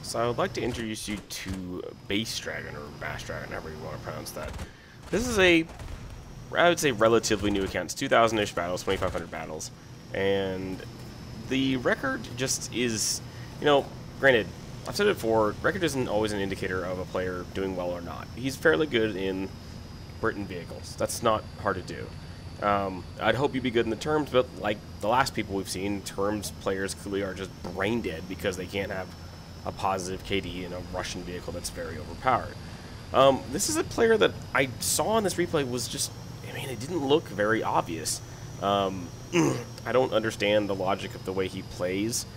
So I would like to introduce you to BassDragon, or BassDragon, however you want to pronounce that. This is a, I would say, relatively new account. It's 2,000-ish battles, 2,500 battles, and the record just is, you know, granted, I've said it before, record isn't always an indicator of a player doing well or not. He's fairly good in Britain vehicles. That's not hard to do. I'd hope you'd be good in the terms, but like the last people we've seen, terms players clearly are just brain dead because they can't have a positive KD in a Russian vehicle that's very overpowered. This is a player that I saw in this replay was just, I mean, it didn't look very obvious. I don't understand the logic of the way he plays.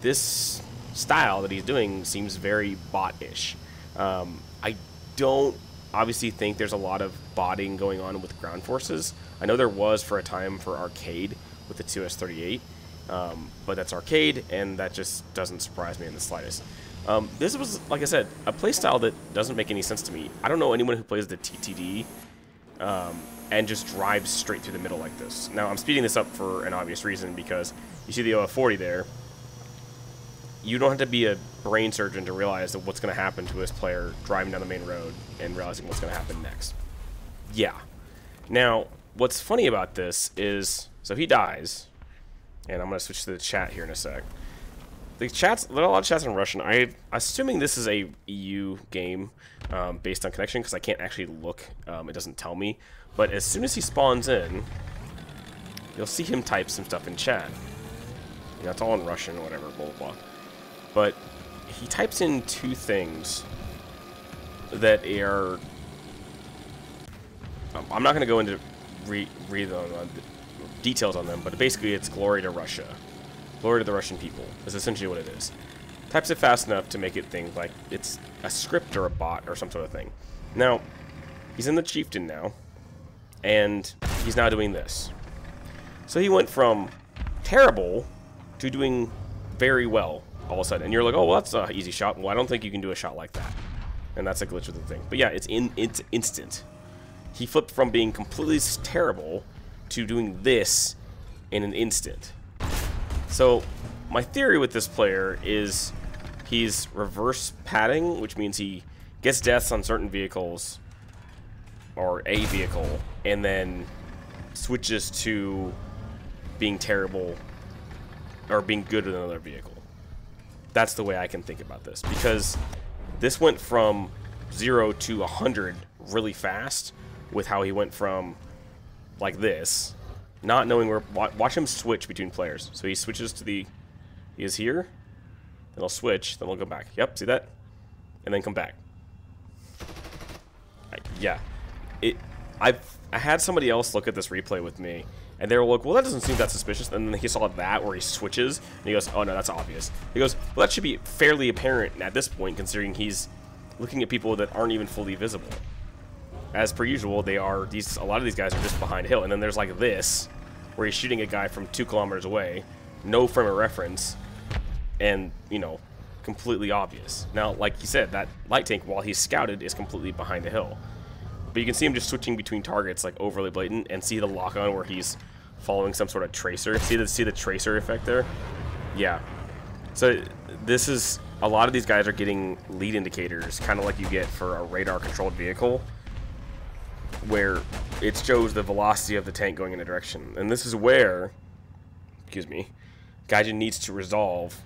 This style that he's doing seems very bot-ish. I don't obviously think there's a lot of botting going on with ground forces. I know there was for a time for arcade with the 2S38, but that's arcade, and that just doesn't surprise me in the slightest. This was, like I said, a playstyle that doesn't make any sense to me. I don't know anyone who plays the TTD and just drives straight through the middle like this. Now, I'm speeding this up for an obvious reason, because you see the OF40 there. You don't have to be a brain surgeon to realize that what's going to happen to this player driving down the main road and realizing what's going to happen next. Yeah. Now, what's funny about this is, so he dies, and I'm going to switch to the chat here in a sec. The chats, there are a lot of chats in Russian. I'm assuming this is a EU game based on connection, because I can't actually look. It doesn't tell me. But as soon as he spawns in, you'll see him type some stuff in chat. You know, it's all in Russian or whatever, blah, blah, blah. But he types in two things that are... I'm not going to go into read on details on them, but basically it's glory to Russia. Glory to the Russian people is essentially what it is. Types it fast enough to make it think like it's a script or a bot or some sort of thing. Now, he's in the Chieftain now, and he's now doing this. So he went from terrible to doing very well all of a sudden. And you're like, oh, well, that's an easy shot. Well, I don't think you can do a shot like that. And that's a glitch with the thing. But yeah, it's instant. He flipped from being completely terrible to doing this in an instant. So my theory with this player is he's reverse padding, which means he gets deaths on certain vehicles, or a vehicle, and then switches to being terrible or being good with another vehicle. That's the way I can think about this, because this went from 0 to 100 really fast with how he went from like this, not knowing where. Watch him switch between players. So he switches to the, he is here, then he'll switch, then he'll go back. Yep, see that? And then come back. Yeah, I had somebody else look at this replay with me, and they were like, well, that doesn't seem that suspicious. And then he saw that where he switches, and he goes, oh no, that's obvious. He goes, well, that should be fairly apparent at this point, considering he's looking at people that aren't even fully visible. As per usual, they are, a lot of these guys are just behind a hill. And then there's like this, where he's shooting a guy from 2 kilometers away, no frame of reference, and, you know, completely obvious. Now, like you said, that light tank, while he's scouted, is completely behind a hill. But you can see him just switching between targets, like overly blatant, and see the lock-on where he's following some sort of tracer. See the tracer effect there? Yeah. So this is, a lot of these guys are getting lead indicators, kind of like you get for a radar-controlled vehicle, where it shows the velocity of the tank going in a direction. And this is where, excuse me, Gaijin needs to resolve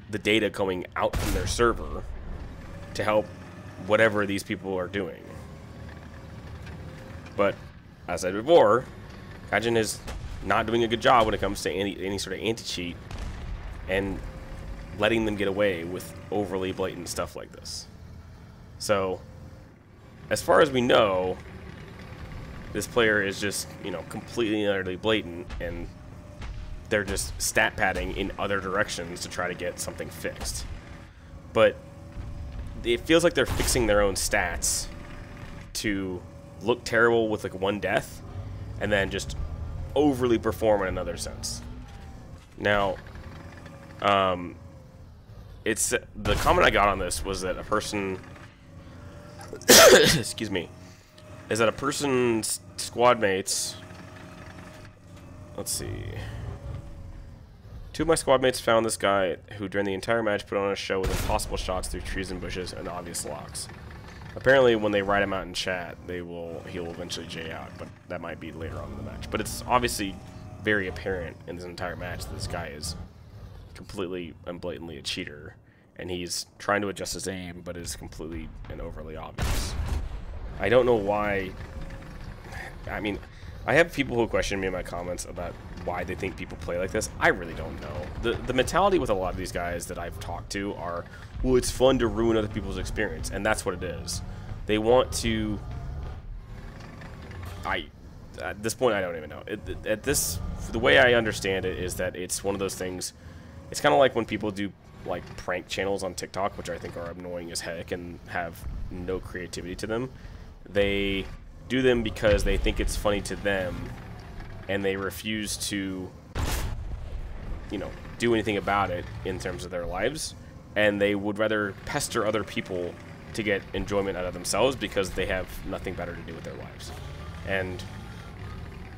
the data coming out from their server to help whatever these people are doing. But, as I said before, Gaijin is not doing a good job when it comes to any sort of anti-cheat and letting them get away with overly blatant stuff like this. So, as far as we know, this player is just, you know, completely and utterly blatant, and they're just stat padding in other directions to try to get something fixed. But it feels like they're fixing their own stats to look terrible with like 1 death, and then just overly perform in another sense. Now, it's the comment I got on this was that a person, excuse me, is that a person's squad mates, let's see, Two of my squad mates found this guy who during the entire match put on a show with impossible shots through trees and bushes and obvious locks. Apparently when they write him out in chat, he'll eventually J out, but that might be later on in the match. But it's obviously very apparent in this entire match that this guy is completely and blatantly a cheater, and he's trying to adjust his aim, but is completely and overly obvious. I don't know why. I mean, I have people who question me in my comments about why they think people play like this. I really don't know. The mentality with a lot of these guys that I've talked to are, well, it's fun to ruin other people's experience, and that's what it is. They want to. At this point, I don't even know. The way I understand it is that it's one of those things. It's kind of like when people do like prank channels on TikTok, which I think are annoying as heck and have no creativity to them. They do them because they think it's funny to them, and they refuse to, do anything about it in terms of their lives, and they would rather pester other people to get enjoyment out of themselves because they have nothing better to do with their lives. And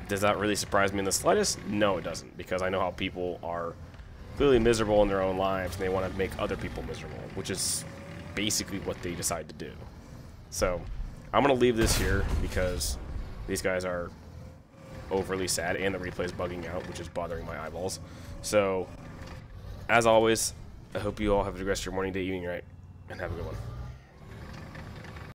does that really surprise me in the slightest? No, it doesn't, because I know how people are clearly miserable in their own lives, and they want to make other people miserable, which is basically what they decide to do. So I'm going to leave this here because these guys are overly sad, and the replay is bugging out, which is bothering my eyeballs. So, as always, I hope you all have the rest of your morning, day, evening, right, and have a good one.